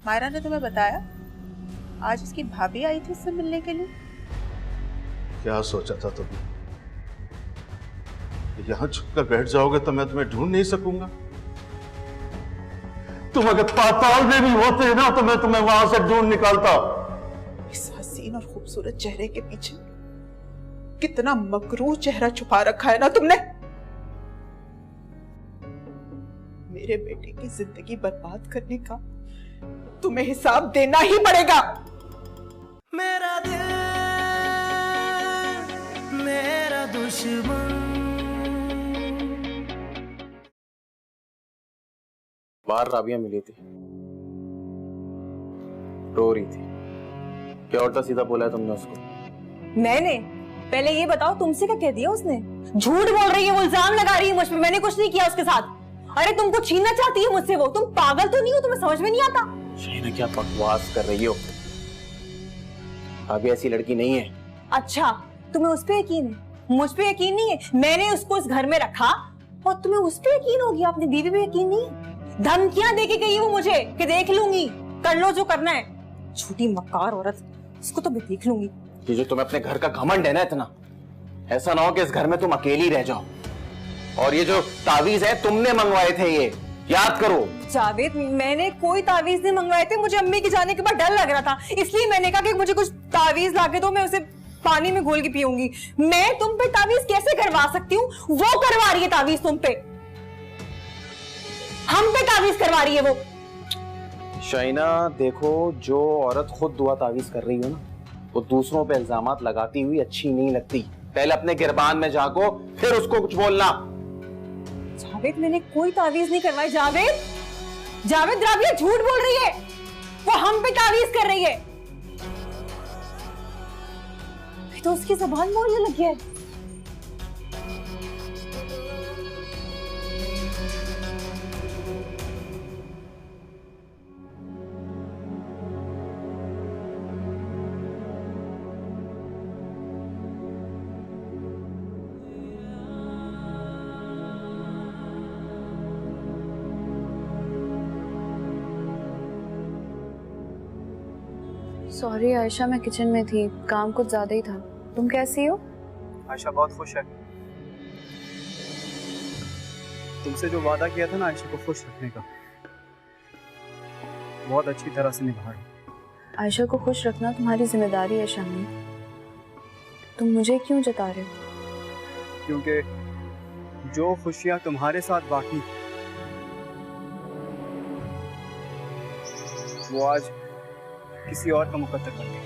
मायरा ने तुम्हें बताया आज इसकी भाभी आई थी इससे मिलने के लिए? क्या सोचा था तुमने? यहां छुपकर बैठ जाओगे तो मैं तुम्हें ढूंढ नहीं सकूंगा। तुम अगर पाताल में भी होते ना तो मैं तुम्हें वहां से ढूंढ निकालता। इस हसीन और खूबसूरत चेहरे के पीछे कितना मकरूह चेहरा छुपा रखा है ना तुमने। मेरे बेटे की जिंदगी बर्बाद करने का तुम्हें हिसाब देना ही पड़ेगा। मेरा दिल मेरा दुश्मन। बाहर राबिया मिली थी, रो रही थी। क्या उल्टा सीधा बोला है तुमने उसको? मैंने? पहले ये बताओ तुमसे क्या कह दिया उसने? झूठ बोल रही है, वो इल्जाम लगा रही है मुझ पे। मैंने कुछ नहीं किया उसके साथ। अरे तुमको छीनना चाहती है मुझसे वो। तुम पागल तो नहीं हो? तुम्हें समझ में नहीं आता? शहीना क्या बकवास कर रही हो? अभी ऐसी लड़की नहीं है। अच्छा, तुम्हें उस पे यकीन है, मुझ पे यकीन नहीं है? मैंने उसको इस घर में रखा और तुम्हें उस पे यकीन हो गया, अपनी बीवी पे यकीन नहीं? धमकियां देके गई वो मुझे कि देख लूंगी, कर लो जो करना है। झूठी मक्कार औरत, इसको तो मैं देख लूंगी। ये जो तुम्हें अपने घर का घमंड है ना इतना, ऐसा ना हो कि इस घर में तुम अकेली रह जाओ। और ये जो तावीज है तुमने मंगवाए थे, ये याद करो। जावेद, मैंने कोई तावीज नहीं मंगवाए थे। मुझे अम्मी के जाने के बाद डर लग रहा था, इसलिए मैंने कहा कि मुझे कुछ तावीज लाके दो, मैं उसे पानी में घोल के पीऊंगी। मैं तुम पे तावीज कैसे करवा सकती हूँ? वो करवा रही है तावीज तुम पे, हम पे तावीज करवा रही है वो। शाइना देखो, जो औरत खुद दुआ तावीज कर रही हो ना, वो दूसरों पे इल्जामात लगाती हुई अच्छी नहीं लगती। पहले अपने गिरबान में झांको, फिर उसको कुछ बोलना। जावेद, मैंने कोई तावीज नहीं करवाई। जावेद, जावेद, राबिया झूठ बोल रही है। वो हम पे तावीज कर रही है। तो उसकी ज़बान बोलने लगी है। सॉरी आयशा, मैं किचन में थी, काम कुछ ज्यादा ही था। तुम कैसी हो? आयशा बहुत खुश है। तुमसे जो वादा किया था ना आयशा को खुश रखने का, बहुत अच्छी तरह से निभा रही। आयशा को खुश रखना तुम्हारी जिम्मेदारी है शामी। तुम मुझे क्यों जता रहे हो? क्योंकि जो खुशियां तुम्हारे साथ बाकी वो आज किसी और का मुकद्दर बन गई।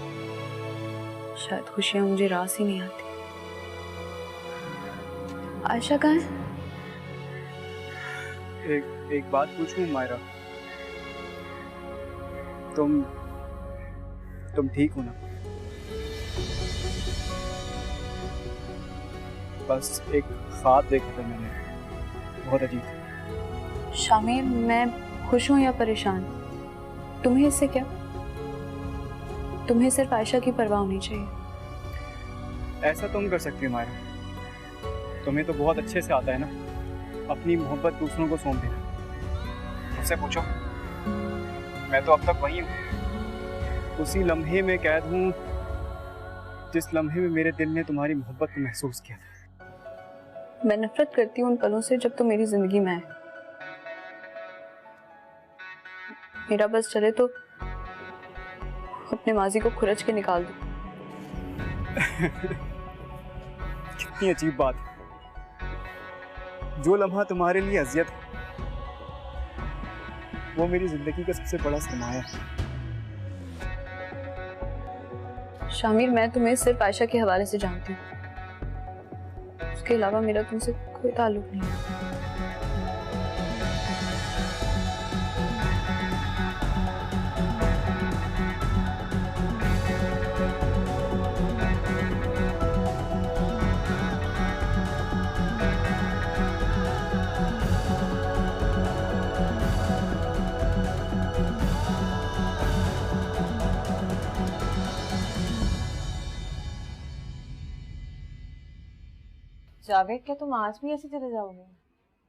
शायद खुशियां मुझे रास ही नहीं आती। आयशा कहाँ है? एक बात पूछूं मायरा, तुम ठीक हो ना? बस एक ख्वाब देखा था मैंने, बहुत अजीब। शामी, मैं खुश हूँ या परेशान, तुम्हें इससे क्या? तुम्हें सिर्फ आयशा की परवाह होनी चाहिए। ऐसा तुम कर सकती हो मायरा, तुम्हें तो बहुत अच्छे से आता है ना अपनी मोहब्बत दूसरों को सौंप देना। मुझसे पूछो, मैं तो अब तक वही हूँ, उसी लम्हे में कैद हूँ जिस लम्हे में मेरे दिल ने तुम्हारी मोहब्बत को महसूस किया था। मैं नफरत करती हूँ उन पलों से जब तुम मेरी जिंदगी में आए। मेरा बस चले तो अपने माजी को खुरच के निकाल दो। कितनी अजीब बात है। जो लम्हा तुम्हारे लिए अजियत है वो मेरी जिंदगी का सबसे बड़ा सरमाया है। शामिर, मैं तुम्हें सिर्फ आयशा के हवाले से जानती हूँ, उसके अलावा मेरा तुमसे कोई ताल्लुक नहीं है। जावेद, क्या तुम आज भी ऐसे चले जाओगे?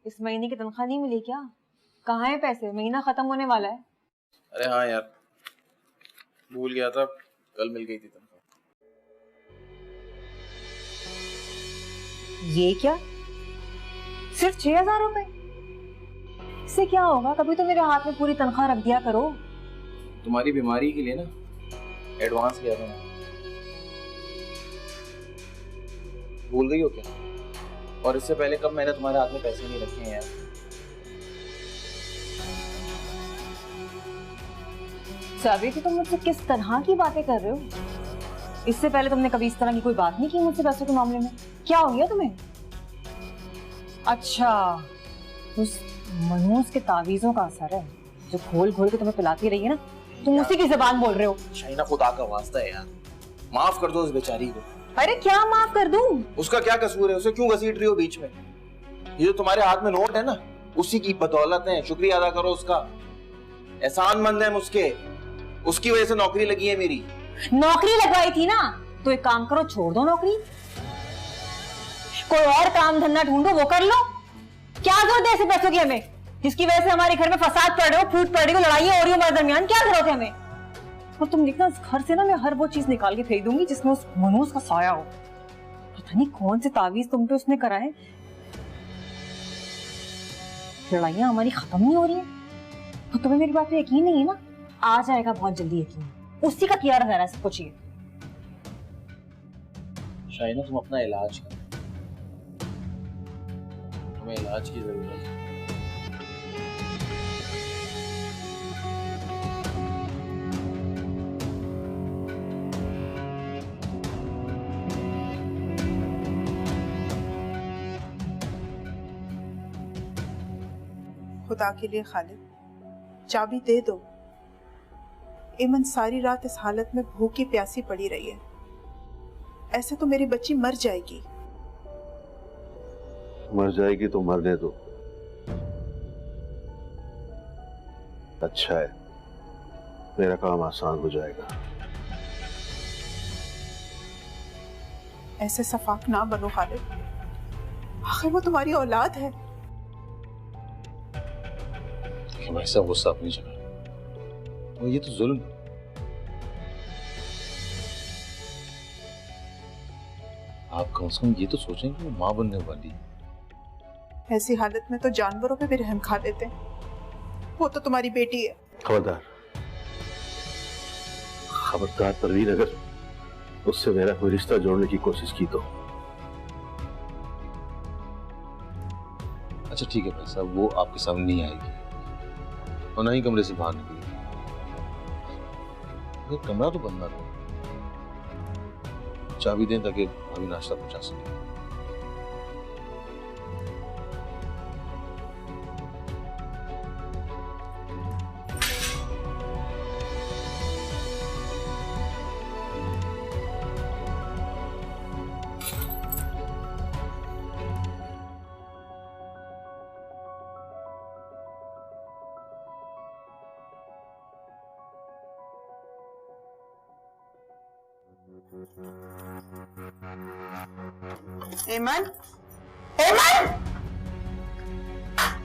इस महीने की तनख्वाह नहीं मिली क्या? कहाँ है पैसे? महीना खत्म होने वाला है। अरे हाँ यार, भूल गया था, कल मिल गई थी तनख्वाह। ये क्या, सिर्फ 6,000 रुपए? इससे क्या होगा? कभी तो मेरे हाथ में पूरी तनख्वाह रख दिया करो। तुम्हारी बीमारी के लिए ना एडवांस किया था मैंने। भूल गई हो क्या? और इससे पहले कब मैंने तुम्हारे हाथ में पैसे नहीं रखे हैं यार? जावेद, तुम मुझसे किस तरह की बातें कर रहे हो? इससे पहले तुमने कभी इस तरह की कोई बात नहीं की मुझसे पैसों के मामले में। क्या हो गया तुम्हें? अच्छा, उस मनहूस के तावीजों का असर है जो घोल घोल के तुम्हें पिलाती रही है ना। तुम उसी की जुबान बोल रहे हो। शाइना, खुदा का वास्ता है यार, माफ कर दो उस बेचारी को। अरे क्या माफ कर दूं? उसका क्या कसूर है? उसे क्यों घसीट रही हो बीच में? ये जो तुम्हारे हाथ में नोट है ना, उसी की बदौलत है। शुक्रिया अदा करो उसका, एहसानमंद है उसके। उसकी वजह से नौकरी लगी है मेरी। नौकरी लगवाई थी ना, तो एक काम करो, छोड़ दो नौकरी, कोई और काम धंधा ढूंढो, वो कर लो। क्या जरूरत है ऐसे पैसों की हमें, जिसकी वजह से हमारे घर में फसाद पड़ रहे हो, फूट पड़ रही हो, लड़ाइयां हो रही हो हमारे दरमियान? क्या जरूरत है हमें? और तुम देखना, इस घर से ना मैं हर वो चीज निकाल के फेंक दूंगी जिसमें उस मनहूस का साया हो। पता नहीं कौन से तावीज तुम पे उसने कराए। लड़ाइयां हमारी खत्म नहीं हो रही है, तो तुम्हें मेरी बात पे यकीन नहीं है ना? आ जाएगा बहुत जल्दी यकीन, उसी का किया रहा है सब कुछ। ये शाइना, तुम अपना इलाज करो, तुम्हें इलाज की जरूरत है। खुदा के लिए खालिद, चाबी दे दो। इमन सारी रात इस हालत में भूखी प्यासी पड़ी रही है। ऐसे तो मेरी बच्ची मर जाएगी। मर जाएगी तो मरने दो, अच्छा है, मेरा काम आसान हो जाएगा। ऐसे सफाक ना बनो खालिद, आखिर वो तुम्हारी औलाद है। भाई साहब, गुस्सा अपनी जगह, और ये तो जुल्म है। आप कम से कम ये तो सोचें कि वो मां बनने वाली है। ऐसी हालत में तो जानवरों पे भी रहम खा लेते हैं। वो तो तुम्हारी बेटी है। खबरदार, खबरदार परवीन, अगर उससे मेरा कोई रिश्ता जोड़ने की कोशिश की तो। अच्छा ठीक है भाई साहब, वो आपके सामने नहीं आएगी और ना ही कमरे से बाहर निकलेगी। कमरा तो बंद ना करो, चाबी दें ताकि अभी नाश्ता पहुंचा सके। एमन, एमन,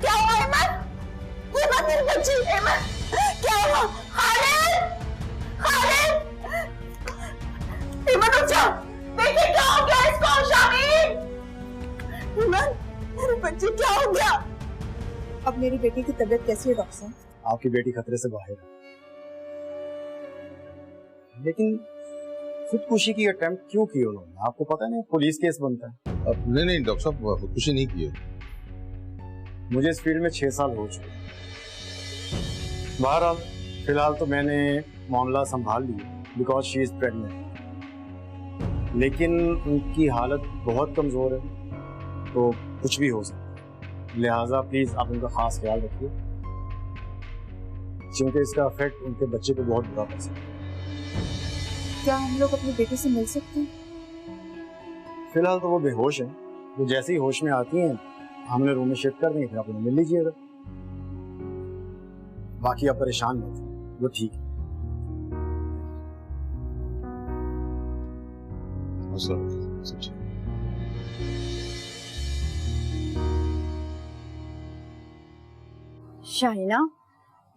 क्या हुआ एमन? एमन मेरी बच्ची, एमन क्या हुआ? खालिद, खालिद, एमन उठ जाओ, देखिए क्या हो गया इसको। शामीन, एमन मेरी बच्ची, क्या हो गया? अब मेरी बेटी की तबीयत कैसी है डॉक्टर साहब? आपकी बेटी खतरे से बाहर है, लेकिन खुदकुशी की अटेम्प्ट क्यों की उन्होंने? आपको पता नहीं पुलिस केस बनता है। नहीं नहीं डॉक्टर साहब, खुदकुशी नहीं की है। मुझे इस फील्ड में 6 साल हो चुके। बहरहाल फिलहाल तो मैंने मामला संभाल लिया बिकॉज शी इज प्रेग्नेंट, लेकिन उनकी हालत बहुत कमज़ोर है तो कुछ भी हो सकता है। लिहाजा प्लीज़ आप उनका खास ख्याल रखिए, क्योंकि इसका इफेक्ट उनके बच्चे को बहुत बुरा पड़ सकता है। क्या हम लोग अपनी बेटी से मिल सकते हैं? फिलहाल तो वो बेहोश है, वो जैसे ही होश में आती हैं हमने रूम में शिफ्ट कर देंगे, फिर आप उन्हें मिल लीजिएगा। बाकी आप परेशान मत, वो ठीक है। शाइना,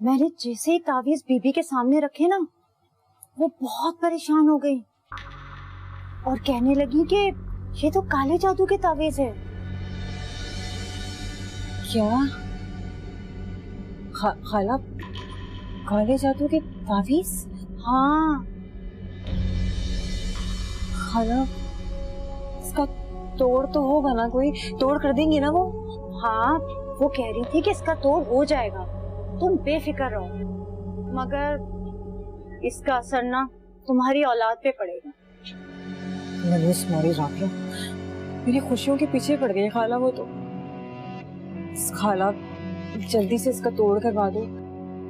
मैंने जैसे ही तावीज बीबी के सामने रखे ना, वो बहुत परेशान हो गई और कहने लगी कि ये तो काले जादू के तावीज है। क्या? खाला, काले जादू के तावीज? हाँ खाला, इसका तोड़ तो होगा ना, कोई तोड़ कर देंगे ना वो? हाँ, वो कह रही थी कि इसका तोड़ हो जाएगा, तुम बेफिक्र रहो, मगर इसका असर ना तुम्हारी औलाद पे पड़ेगा। मनीष मारी राबिया मेरी खुशियों के पीछे पड़ गई खाला। वो तो खाला, जल्दी से इसका तोड़ करवा दो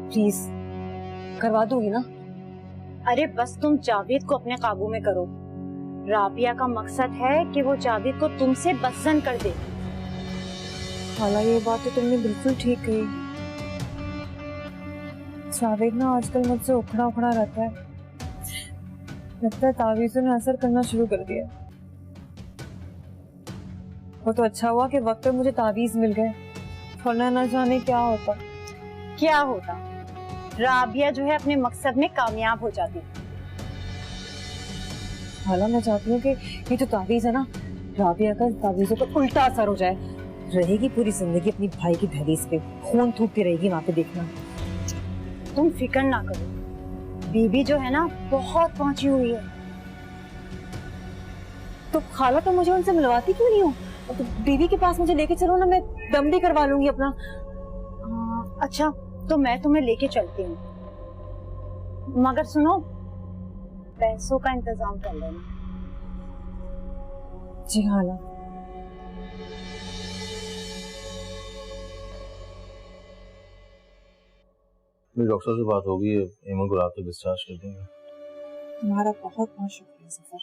प्लीज। करवा दोगी ना? अरे बस तुम जावेद को अपने काबू में करो। राबिया का मकसद है कि वो जावेद को तुमसे बदजन कर दे। खाला, ये बात तो तुमने बिल्कुल ठीक कही। जावेद ना आजकल मुझसे उखड़ा उखड़ा रहता है, लगता है तावीज़ों ने असर करना शुरू कर दिया। वो तो अच्छा हुआ कि वक्त पे मुझे तावीज़ मिल गए, वरना ना जाने क्या होता। क्या होता? राबिया जो है अपने मकसद में कामयाब हो जाती। हाला, मैं चाहती हूँ कि ये जो तावीज़ है ना, राबिया का तावीज़ों पर उल्टा असर हो जाए। रहेगी पूरी जिंदगी अपनी भाई की दहलीज पे, खून थूकती रहेगी वहां पे, देखना। तुम फिक्र ना करो, बीबी जो है ना बहुत पहुंची हुई है। तो खाला, तो मुझे उनसे मिलवाती क्यों नहीं हो? तो बीबी के पास मुझे लेके चलो ना, मैं दम भी करवा लूंगी अपना। अच्छा, तो मैं तुम्हें लेके चलती हूँ, मगर सुनो, पैसों का इंतजाम कर लेना। जी खाला। मेरी डॉक्टर से बात होगी, एमन को रात को डिस्चार्ज कर देंगे। तुम्हारा बहुत बहुत शुक्रिया सफर।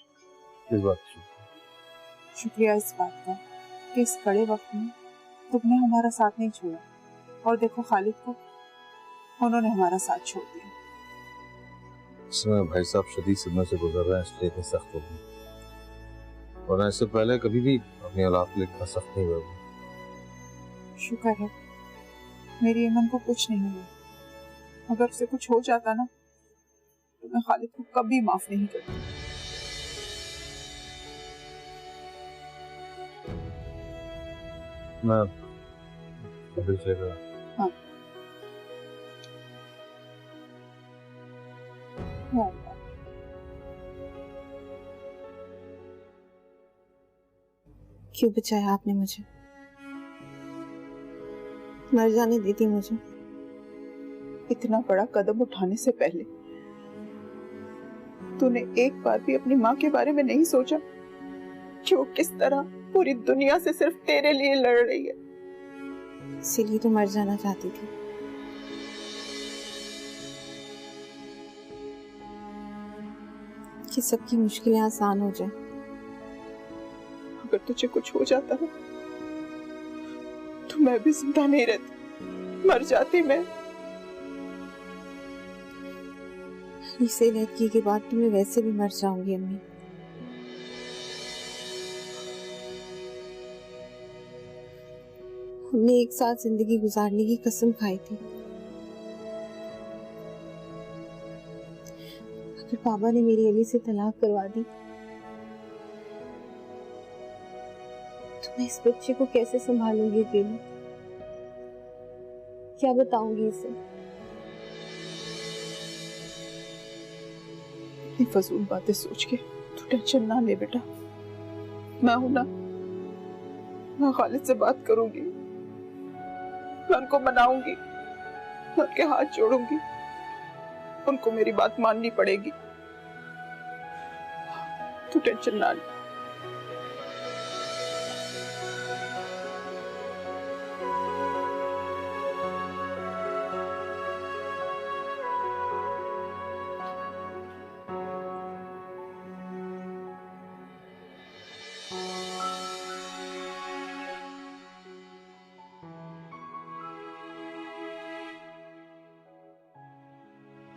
किस बात का शुक्रिया? इस बात का कि इस कड़े वक्त में तुमने हमारा साथ नहीं छोड़ा, और देखो खालिद को, उन्होंने हमारा साथ छोड़ दिया। इस समय भाई साहब शदीद सदमे से गुजर रहे हैं, इसलिए इतने सख्त हो गए, वरना इससे पहले कभी भी अपनी औलाद के लिए इतना सख्त नहीं हुआ। शुक्र है मेरी एमन को कुछ नहीं हुआ, अगर उसे कुछ हो जाता ना तो मैं खालिद को कभी माफ नहीं करती। मैं अभी चलेगा। हाँ, क्यों बचाया आपने मुझे? मर जाने दी थी मुझे। इतना बड़ा कदम उठाने से पहले तूने एक बार भी अपनी माँ के बारे में नहीं सोचा कि वो किस तरह पूरी दुनिया से सिर्फ तेरे लिए लड़ रही है? इसीलिए तो मर जाना चाहती थी। कि सबकी मुश्किलें आसान हो जाए। अगर तुझे कुछ हो जाता ना तो मैं भी जिंदा नहीं रहती, मर जाती मैं। इसे लड़की के बाद तो मैं वैसे भी मर जाऊंगी अम्मी। हमने एक साथ जिंदगी गुजारने की कसम खाई थी। अगर पापा ने मेरी अली से तलाक करवा दी तो मैं इस बच्चे को कैसे संभालूंगी अकेले? क्या बताऊंगी इसे? ये फजूल बातें सोच के तू टेंशन ना ले बेटा, मैं हूं ना, मैं खालिद से बात करूंगी, मैं उनको मनाऊंगी, मैं उनके हाथ जोड़ूंगी, उनको मेरी बात माननी पड़ेगी। तू टेंशन ना ले।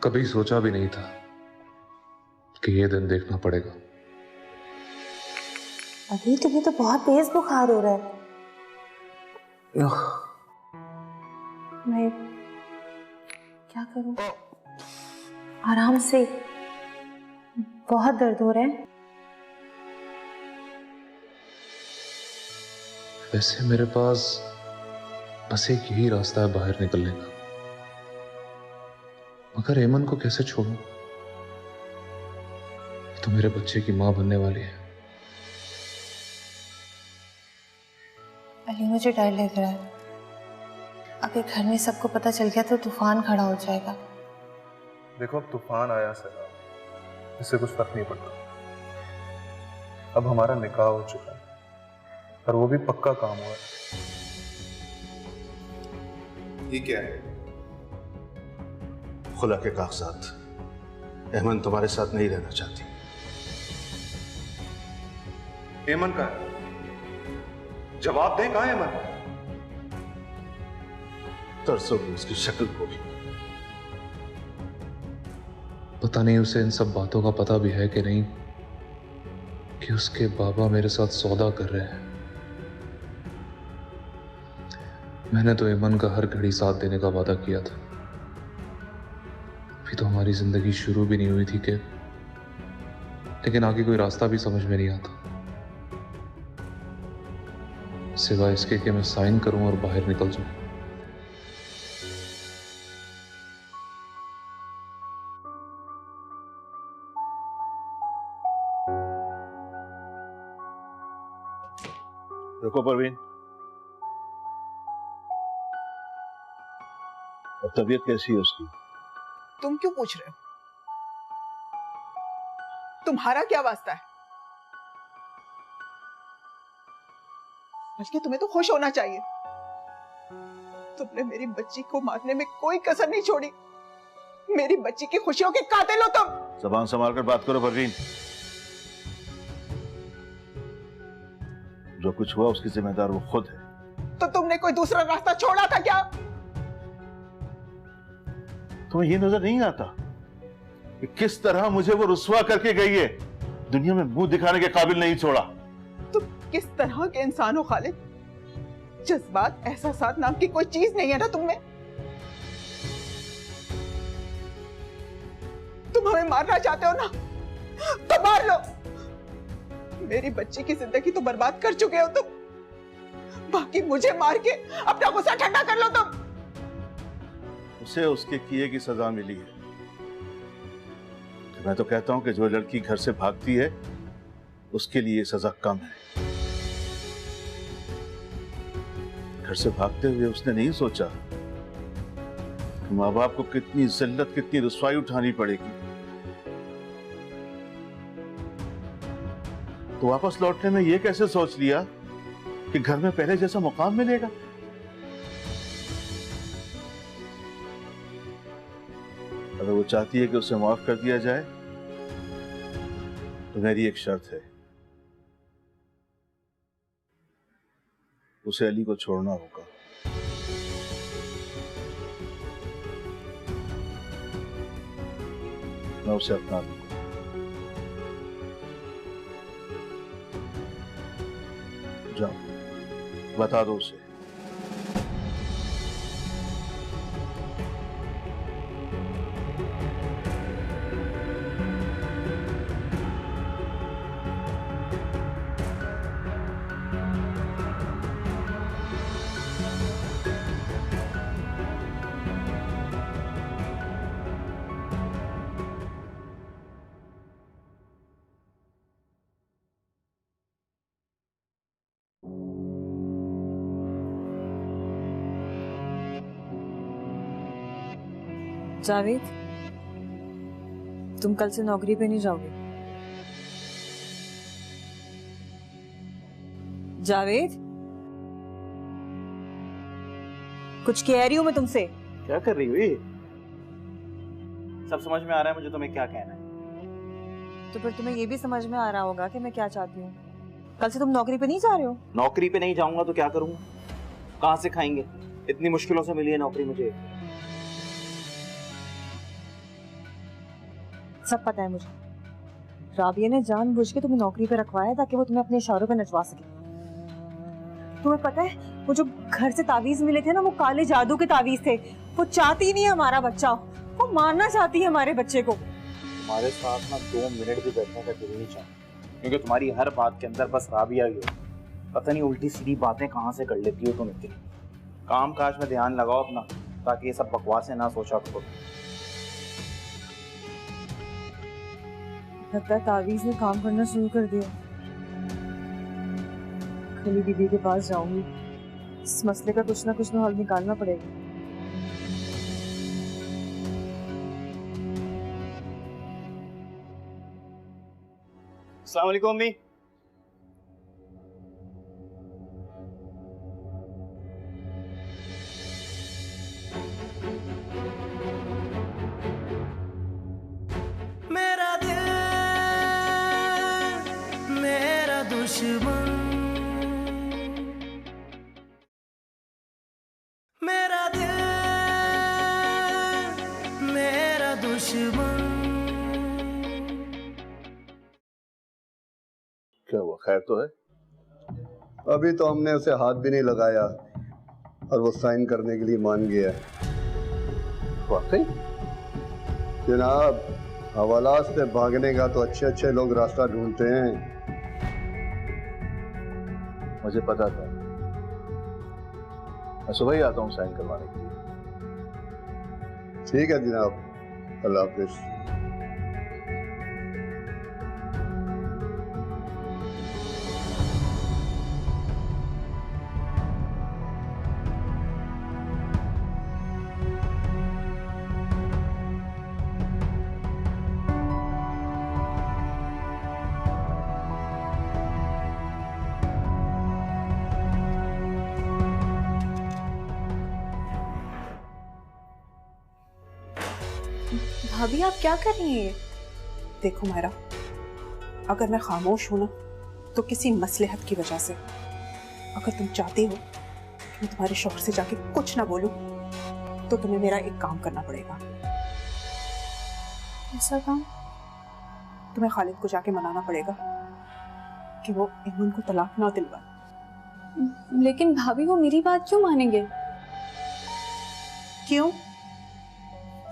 कभी सोचा भी नहीं था कि ये दिन देखना पड़ेगा। अभी तुम्हें तो बहुत तेज बुखार हो रहा है। क्या करूं? आराम से, बहुत दर्द हो रहा है। वैसे मेरे पास बस एक यही रास्ता है बाहर निकलने का, मगर एमन को कैसे छोड़ूं? तो मेरे बच्चे की मां बनने वाली है। अली, मुझे डर लग रहा है। अगर घर में सबको पता चल गया तो तूफान खड़ा हो जाएगा। देखो, अब तूफान आया सगा, इससे कुछ फर्क नहीं पड़ता। अब हमारा निकाह हो चुका है और वो भी पक्का काम हुआ है। ये क्या है? खुला के कागजात। एमन तुम्हारे साथ नहीं रहना चाहती। एमन का है? जवाब दें, कहां है एमन? तरसोगी उसकी शक्ल को भी। पता नहीं उसे इन सब बातों का पता भी है कि नहीं, कि उसके बाबा मेरे साथ सौदा कर रहे हैं। मैंने तो एमन का हर घड़ी साथ देने का वादा किया था। अभी तो हमारी जिंदगी शुरू भी नहीं हुई थी कि, लेकिन आगे कोई रास्ता भी समझ में नहीं आता, सिवाय इसके कि मैं साइन करूं और बाहर निकल जाऊं। रुको परवीन, अब तबीयत कैसी है उसकी? तुम क्यों पूछ रहे हो? तुम्हारा क्या वास्ता है? बल्कि तुम्हें तो खुश होना चाहिए। तुमने मेरी बच्ची को मारने में कोई कसर नहीं छोड़ी। मेरी बच्ची की खुशियों के कातिल हो तुम। जबान संभाल कर बात करो परवीन। जो कुछ हुआ उसकी जिम्मेदार वो खुद है। तो तुमने कोई दूसरा रास्ता छोड़ा था क्या? तुम्हें ये नजर नहीं आता कि किस तरह मुझे वो रुस्वा करके गई है? दुनिया में मुंह दिखाने के काबिल नहीं छोड़ा। तुम किस तरह के इंसान हो खालिद? जज्बात, एहसासात नाम की कोई चीज नहीं है ना तुम में। तुम हमें मारना चाहते हो ना, तो मार लो। मेरी बच्ची की जिंदगी तो बर्बाद कर चुके हो तुम, बाकी मुझे मार के अपना गुस्सा ठंडा कर लो तुम। उसे उसके किए की सजा मिली है। तो मैं तो कहता हूं कि जो लड़की घर से भागती है उसके लिए सजा कम है। घर से भागते हुए उसने नहीं सोचा कि माँ बाप को कितनी जिल्लत, कितनी रुसवाई उठानी पड़ेगी। तो वापस लौटने में यह कैसे सोच लिया कि घर में पहले जैसा मुकाम मिलेगा? अगर वो चाहती है कि उसे माफ कर दिया जाए तो मेरी एक शर्त है, उसे अली को छोड़ना होगा। मैं उसे अपना दूंगा। जाओ, बता दो उसे। जावेद, तुम कल से नौकरी पे नहीं जाओगे? जावेद, कुछ कह रही हूं मैं तुमसे। क्या कर रही हुई? सब समझ में आ रहा है मुझे तुम्हें क्या कहना है। तो फिर तुम्हें ये भी समझ में आ रहा होगा कि मैं क्या चाहती हूँ। कल से तुम नौकरी पे नहीं जा रहे हो? नौकरी पे नहीं जाऊंगा तो क्या करूंगा? कहां से खाएंगे? इतनी मुश्किलों से मिली है नौकरी मुझे। सब पता है मुझे। राबिया ने जानबूझ के तुम्हें नौकरी पे रखवाया ताकि वो तुम्हें अपने इशारों पे नचवा सके। तुम्हें पता है वो जो घर से तावीज मिले थे ना, वो काले जादू के तावीज थे। वो चाहती नहीं हमारा बच्चा हो, वो मारना चाहती है हमारे बच्चे को। तुम्हारे साथ ना 2 मिनट भी बैठने का दिल नहीं चाहता, क्योंकि तुम्हारी हर बात के अंदर बस राबिया ही हो। पता नहीं उल्टी सीधी बातें कहाँ से कर लेती हो तुम इतनी। काम काज में ध्यान लगाओ अपना, ताकि ये सब बकवासें ना सोचा करो। लगता है तावीज ने काम करना शुरू कर दिया। खली दीदी के पास जाऊंगी, इस मसले का कुछ ना हल निकालना पड़ेगा। अस्सलाम वालेकुम अम्मी। मेरा दिल मेरा दुश्मन, मेरा दिल मेरा दुश्मन। क्या हुआ, खैर तो है? अभी तो हमने उसे हाथ भी नहीं लगाया और वो साइन करने के लिए मान गया। वाकई? जनाब, हवालात से भागने का तो अच्छे लोग रास्ता ढूंढते हैं। मुझे पता था, मैं सुबह ही आता हूँ साइन करवाने के लिए। ठीक है जनाब, अल्लाह हाफिज। भाभी आप क्या कर रही हैं? देखो मायरा, अगर मैं खामोश हूं ना तो किसी मसलहत की वजह से। अगर तुम चाहती हो कि मैं तुम्हारे शौहर से जाके कुछ ना बोलूं तो तुम्हें मेरा एक काम करना पड़ेगा। ऐसा काम? तुम्हें खालिद को जाके मनाना पड़ेगा कि वो ईमान को तलाक ना दिलवाए। लेकिन भाभी वो मेरी बात क्यों मानेंगे?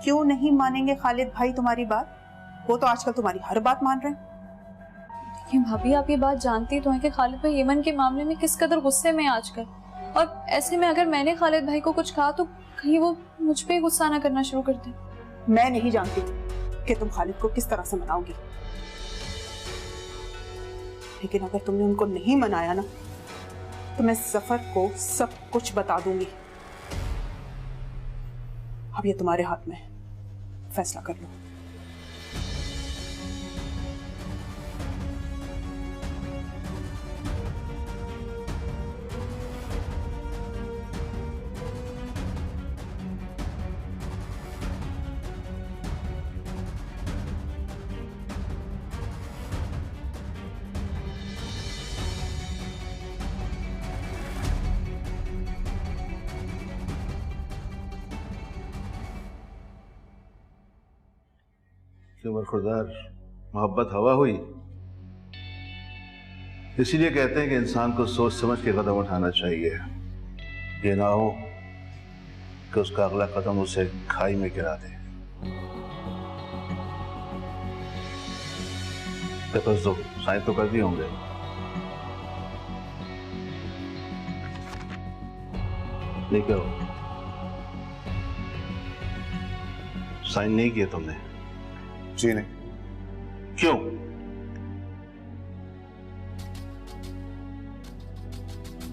क्यों नहीं मानेंगे खालिद भाई तुम्हारी बात? वो तो आजकल तुम्हारी हर बात मान रहे हैं। देखिए भाभी, आप ये बात जानती तो हैं कि खालिद भाई यमन के मामले में किस कदर गुस्से में आजकल, और ऐसे में अगर मैंने खालिद भाई को कुछ कहा तो कहीं वो मुझ पे गुस्सा ना करना शुरू कर दे। मैं नहीं जानती कि तुम खालिद को किस तरह से मनाओगी, लेकिन अगर तुमने उनको नहीं मनाया ना तो मैं सफर को सब कुछ बता दूंगी। अब ये तुम्हारे हाथ में है, फैसला कर लो। उमर खुरदार, मोहब्बत हवा हुई। इसीलिए कहते हैं कि इंसान को सोच समझ के कदम उठाना चाहिए। ये ना हो कि उसका अगला कदम उसे खाई में गिरा दे। पेपर्स दो, साइन तो कर दिए होंगे। नहीं करो, साइन नहीं किए तुमने? जी नहीं। क्यों?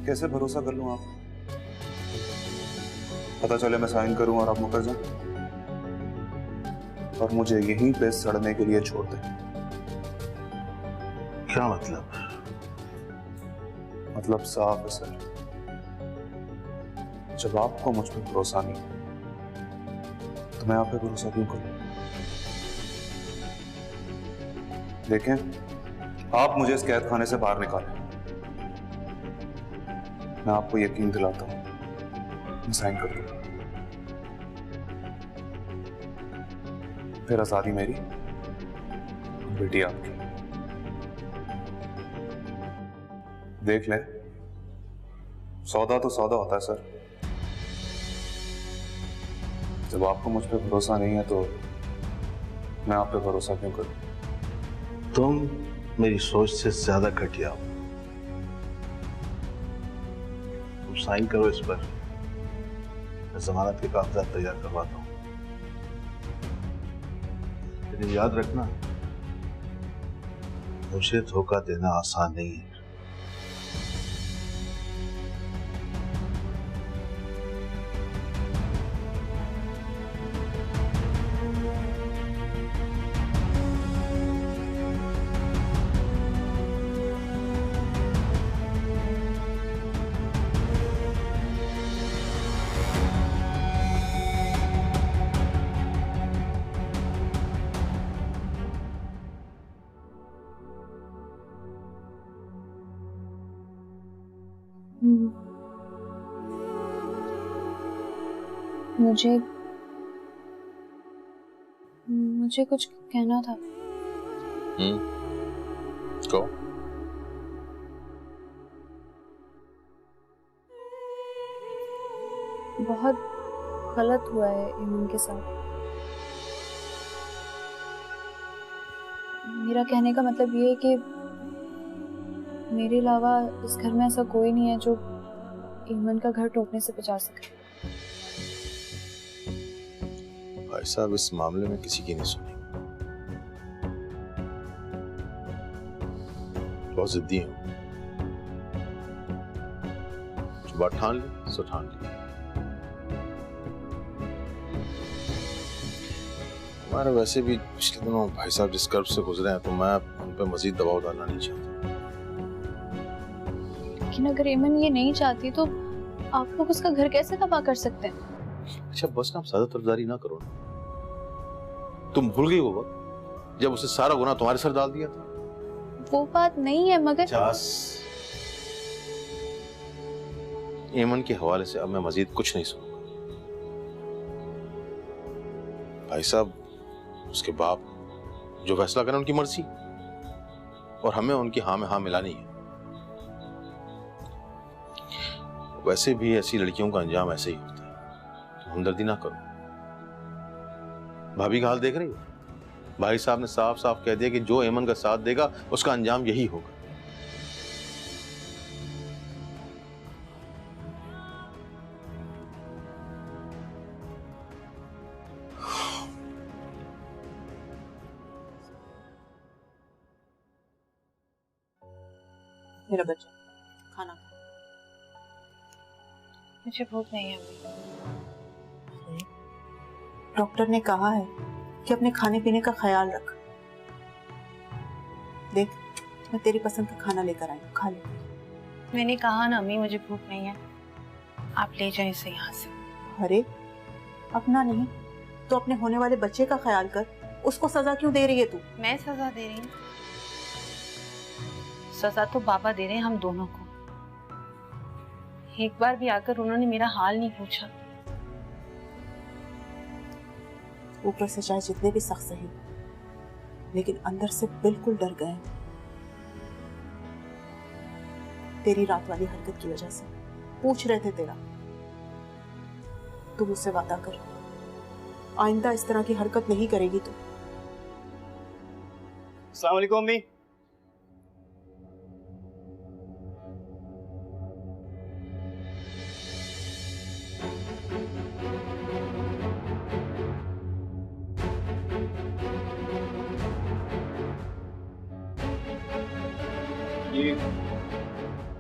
कैसे भरोसा कर लूं आप? पता चले मैं साइन करूं और आप मुकर जाएं और मुझे यहीं पे सड़ने के लिए छोड़ दें। क्या मतलब? मतलब साफ है सर, जब आपको मुझ पर भरोसा नहीं तो मैं आप पे भरोसा क्यों करूं? देखें, आप मुझे इस कैद खाने से बाहर निकालें, मैं आपको यकीन दिलाता हूं, मैं साइन कर दूंगा। फिर आजादी मेरी, बेटी आपकी। देख ले, सौदा तो सौदा होता है सर। जब आपको मुझ पर भरोसा नहीं है तो मैं आप पे भरोसा क्यों करूं? तुम मेरी सोच से ज्यादा घटिया हो। तुम साइन करो इस पर, मैं जमानत के कागजात तैयार करवाता हूं। लेकिन याद रखना, मुझे धोखा देना आसान नहीं है। मुझे कुछ कहना था। को बहुत गलत हुआ है ईमन के साथ। मेरा कहने का मतलब ये है कि मेरे अलावा इस घर में ऐसा कोई नहीं है जो ईमन का घर टूटने से बचा सके। भाई साहब इस मामले में किसी की नहीं सुनी, बहुत जिद्दी हूं। जो बात ठान ली सो ठान ली। हमारे वैसे भी पिछले दिनों भाई साहब जिस कर्ब से गुजरे हैं तो मैं उन पर मजीद दबाव डालना नहीं चाहता। लेकिन अगर ईमन ये नहीं चाहती तो आप लोग उसका घर कैसे तबाह कर सकते हैं? अच्छा बस ना, ज्यादा तरफदारी ना करो ना। तुम भूल गई वो वक्त जब उसे सारा गुनाह तुम्हारे सर डाल दिया था? वो बात नहीं है, मगर ईमन के हवाले से अब मैं मजीद कुछ नहीं सुनूंगा। भाई साहब उसके बाप जो फैसला करें उनकी मर्जी, और हमें उनकी हाँ में हाँ मिलानी है। वैसे भी ऐसी लड़कियों का अंजाम ऐसे ही होता है, तो हमदर्दी ना करो। भाभी का हाल देख रही हो? भाई साहब ने साफ साफ कह दिया कि जो ईमन का साथ देगा उसका अंजाम यही होगा। मेरा बच्चा खाना खा। मुझे भूख नहीं है अम्मी। डॉक्टर ने कहा है कि अपने खाने पीने का ख्याल रख। देख, मैं तेरी पसंद का खाना लेकर आई हूँ, खा ले। मैंने कहा ना अम्मी मुझे भूख नहीं है, आप ले जाएं इसे यहाँ से। अरे अपना नहीं तो अपने होने वाले बच्चे का ख्याल कर। उसको सजा क्यों दे रही है तू? मैं सजा दे रही हूँ? सजा तो बाबा दे रहे हैं हम दोनों को। एक बार भी आकर उन्होंने मेरा हाल नहीं पूछा। ऊपर से चाहे जितने भी सख्त सही, लेकिन अंदर से बिल्कुल डर गए तेरी रात वाली हरकत की वजह से। पूछ रहे थे तेरा। तू मुझसे वादा कर, आइंदा इस तरह की हरकत नहीं करेगी तू। अस्सलाम वालेकुम अम्मी।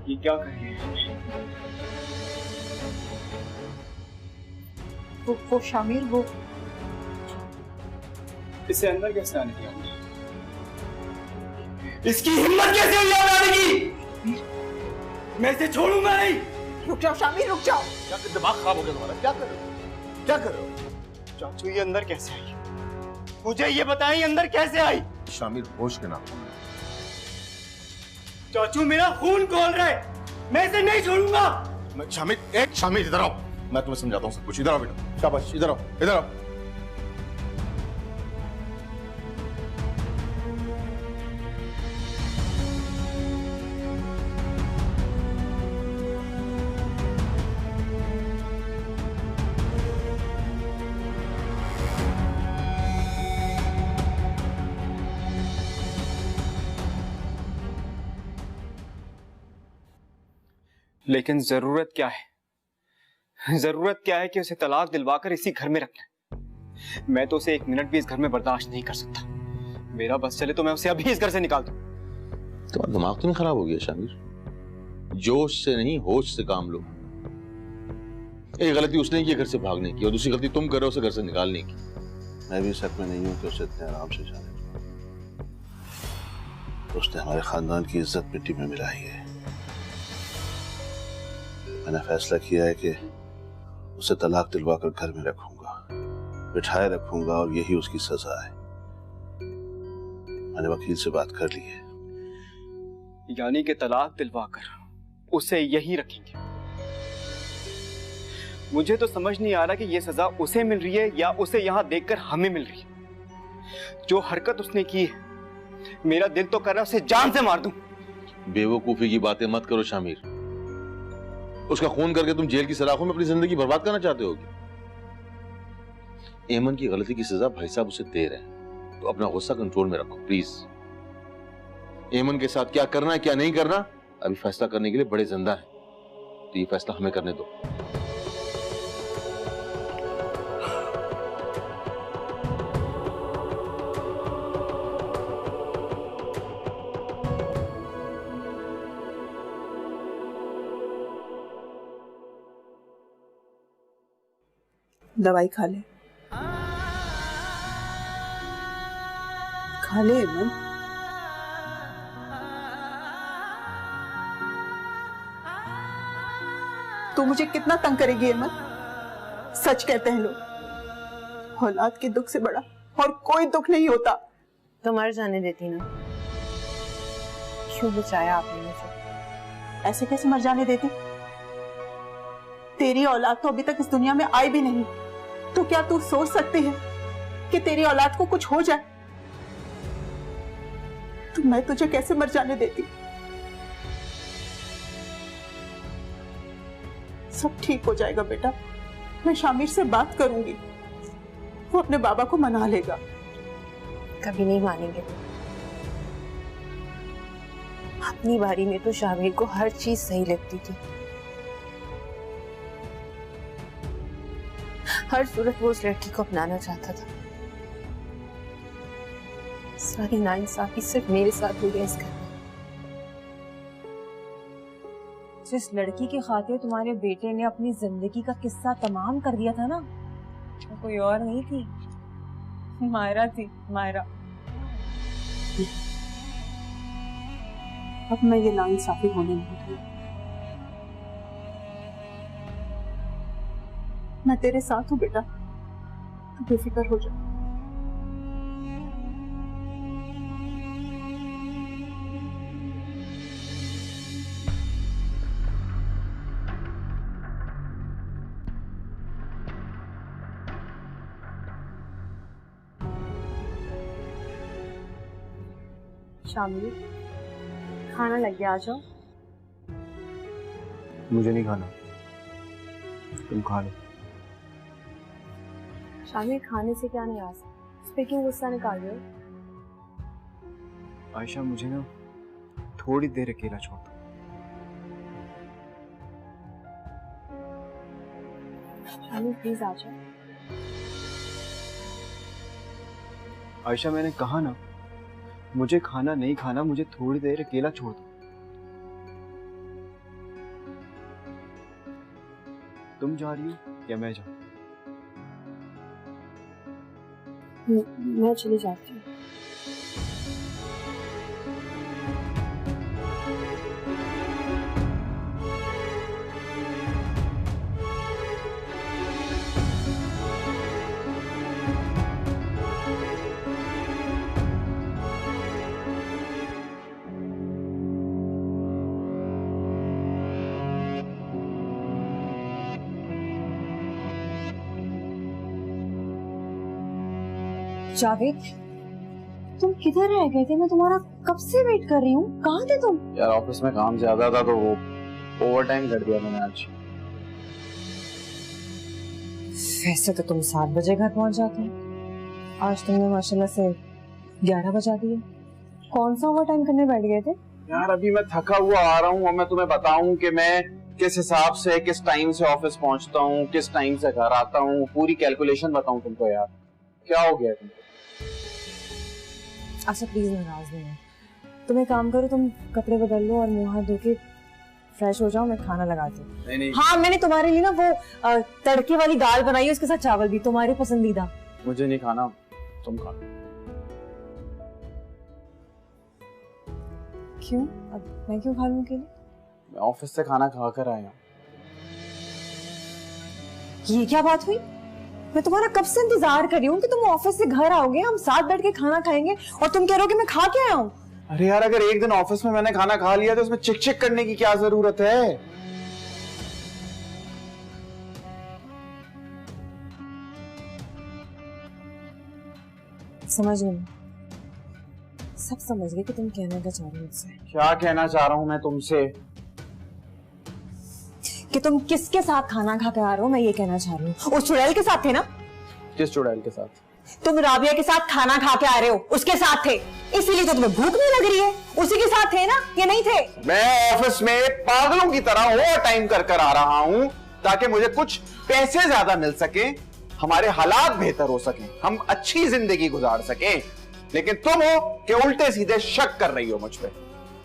ये क्या कर रही है? वो शामिर, वो इसे अंदर कैसे आने दिया? इसकी हिम्मत कैसे हुई आने की? मैं इसे छोड़ूंगा नहीं। रुक जाओ शामिर, रुक जाओ। क्या दिमाग खराब हो गया तुम्हारा? क्या कर रहे हो? क्या कर रहे हो? चाचू ये अंदर कैसे आई? मुझे ये बताएं अंदर कैसे आई? शामिर होश के नाम। चाचू मेरा खून खोल रहा है, मैं इसे नहीं छोड़ूंगा। शामिर इधर आओ, मैं तुम्हें समझाता हूँ सब कुछ। इधर आओ बेटा, शाबाश, इधर आओ, इधर आओ। लेकिन जरूरत क्या है? जरूरत क्या है कि उसे तलाक दिलवाकर इसी घर में रखना है? मैं तो उसे 1 मिनट भी इस घर में बर्दाश्त नहीं कर सकता। मेरा बस चले तो मैं उसे अभी इस घर से निकाल दूं। तुम्हारा दिमाग तो नहीं खराब हो गया शामिर? जोश से नहीं होश से काम लो। एक गलती उसने की घर से भागने की और दूसरी गलती तुम कर रहे हो उसे घर से निकालने की। मैं भी शक में नहीं हूं कि उसे इतने आराम से जाने दो। उसने हमारे खानदान की इज्जत मिट्टी में मिलाई है। मैंने फैसला किया है कि उसे तलाक दिलवाकर घर में रखूंगा, बिठाए रखूंगा और यही उसकी सजा है। मैंने वकील से बात कर ली है। यानी कि तलाक दिलवाकर उसे यहीं रखेंगे? मुझे तो समझ नहीं आ रहा कि यह सजा उसे मिल रही है या उसे यहां देखकर हमें मिल रही है। जो हरकत उसने की है, मेरा दिल तो कर रहा है उसे जान से मार दूं। बेवकूफी की बातें मत करो शामिर। उसका खून करके तुम जेल की सलाखों में अपनी जिंदगी बर्बाद करना चाहते होगे। एमन की गलती की सजा भाई साहब उसे दे रहे हैं, तो अपना गुस्सा कंट्रोल में रखो प्लीज। एमन के साथ क्या करना है क्या नहीं करना अभी फैसला करने के लिए बड़े जिंदा है, तो ये फैसला हमें करने दो। दवाई खा ले, खा ले एमन। तू मुझे कितना तंग करेगी एमन? सच कहते हैं लोग, औलाद के दुख से बड़ा और कोई दुख नहीं होता। तो मर जाने देती ना, क्यों बचाया आपने मुझे? ऐसे कैसे मर जाने देती? तेरी औलाद तो अभी तक इस दुनिया में आई भी नहीं, तो क्या तू सोच सकती है कि तेरी औलाद को कुछ हो जाए तो मैं तुझे कैसे मर जाने देती? सब ठीक हो जाएगा बेटा। मैं शामिर से बात करूंगी, वो अपने बाबा को मना लेगा। कभी नहीं मानेंगे। अपनी बारी में तो शामिर को हर चीज सही लगती थी, हर सूरत वो उस लड़की को अपनाना चाहता था। सारी नाइंसाफी सिर्फ मेरे साथ हुई है इस घर में। जिस लड़की की खातिर तुम्हारे बेटे ने अपनी जिंदगी का किस्सा तमाम कर दिया था ना, वो कोई और नहीं थी, मायरा थी, मायरा। अब मैं ये नाइंसाफी होने नहीं दूंगी। मैं तेरे साथ हूँ बेटा, तू बेफिक्र हो जा। शामिर, खाना लग गया, आ जाओ। मुझे नहीं खाना, तुम खा लो। शामिर, खाने से क्या नहीं आ सकता, उस पे क्यों गुस्सा निकाल रहे हो? आयशा, मुझे ना थोड़ी देर अकेला छोड़ दो। शामिर प्लीज आ जाओ। आयशा, मैंने कहा ना मुझे खाना नहीं खाना, मुझे थोड़ी देर अकेला छोड़ दो। तुम जा रही हो या मैं जाऊं? मैं चली जाती हूँ। जावेद, तुम किधर रह गए थे? मैं तुम्हारा कब से वेट कर रही हूँ, कहाँ थे तुम? यार ऑफिस में काम ज्यादा था तो वो ओवर टाइम कर दिया मैंने आज। वैसे तो तुम 7 बजे घर पहुंच जाते हो, आज तुमने माशाल्लाह से 11 बजा दिए। कौन सा ओवर टाइम करने बैठ गए थे? यार अभी मैं थका हुआ आ रहा हूँ और मैं तुम्हें बताऊं कि मैं किस हिसाब से, किस टाइम से ऑफिस पहुंचता हूँ, किस टाइम से घर आता हूँ, पूरी कैलकुलेशन बताऊं तुमको यार। क्या हो गया तुमको? अच्छा प्लीज नाराज नहीं हो। तुम एक काम करो, तुम कपड़े बदल लो और मुंह हाथ धो के फ्रेश हो जाओ, मैं खाना लगाती हूँ। नहीं। हाँ मैंने तुम्हारे लिए ना वो तड़के वाली दाल बनाई है, उसके साथ चावल भी, तुम्हारे पसंदीदा। मुझे नहीं खाना, तुम खा। क्यों? अब मैं क्यों खा लूं अकेले? मैं ऑफिस से खाना खा कर आया। ये क्या बात हुई? मैं तुम्हारा कब से इंतजार कर रही हूँ कि तुम ऑफिस से घर आओगे, हम साथ बैठ के खाना खाएंगे, और तुम कह रहे हो कि मैं खा के आया हूँ। अरे यार, अगर एक दिन ऑफिस में मैंने खाना खा लिया तो उसमें चिक चिक करने की क्या जरूरत है? समझ गई, सब समझ गए कि तुम कहना क्या चाह रहे हो मुझसे। क्या कहना चाह रहा हूँ मैं तुमसे? कि तुम किसके साथ खाना खा के आ रहे हो, मैं ये कहना चाह रही हूँ। उस चुड़ैल के साथ थे ना? किस चुड़ैल के साथ? तुम राबिया के साथ खाना खा के आ रहे हो, उसके साथ थे, इसीलिए तो तुम्हें भूख नहीं लग रही है। उसी के साथ थे ना, ये नहीं थे? मैं ऑफिस में पागलों की तरह ओवर टाइम कर आ रहा हूँ ताकि मुझे कुछ पैसे ज्यादा मिल सके, हमारे हालात बेहतर हो सके, हम अच्छी जिंदगी गुजार सके। लेकिन तुम हो कि उल्टे सीधे शक कर रही हो मुझ पे।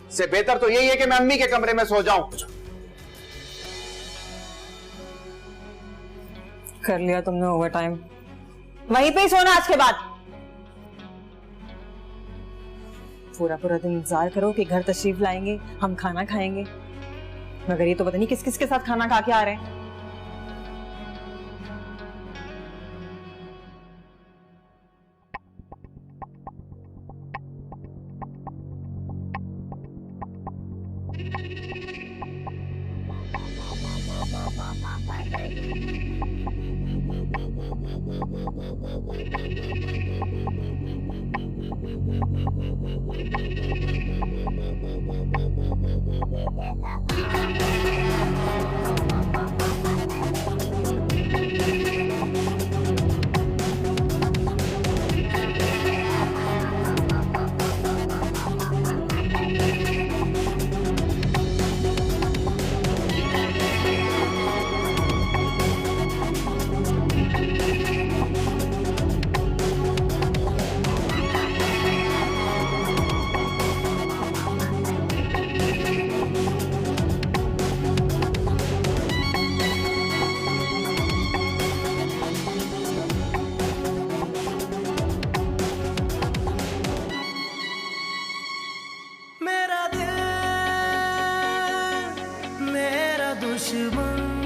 इससे बेहतर तो यही है कि मैं अम्मी के कमरे में सो जाऊं। कर लिया तुमने ओवर टाइम, वहीं पे ही सोना आज के बाद। पूरा पूरा दिन इंतजार करो कि घर तशरीफ लाएंगे, हम खाना खाएंगे, मगर ये तो पता नहीं किस किस के साथ खाना खा के आ रहे हैं। मेरा दिल मेरा दुश्मन।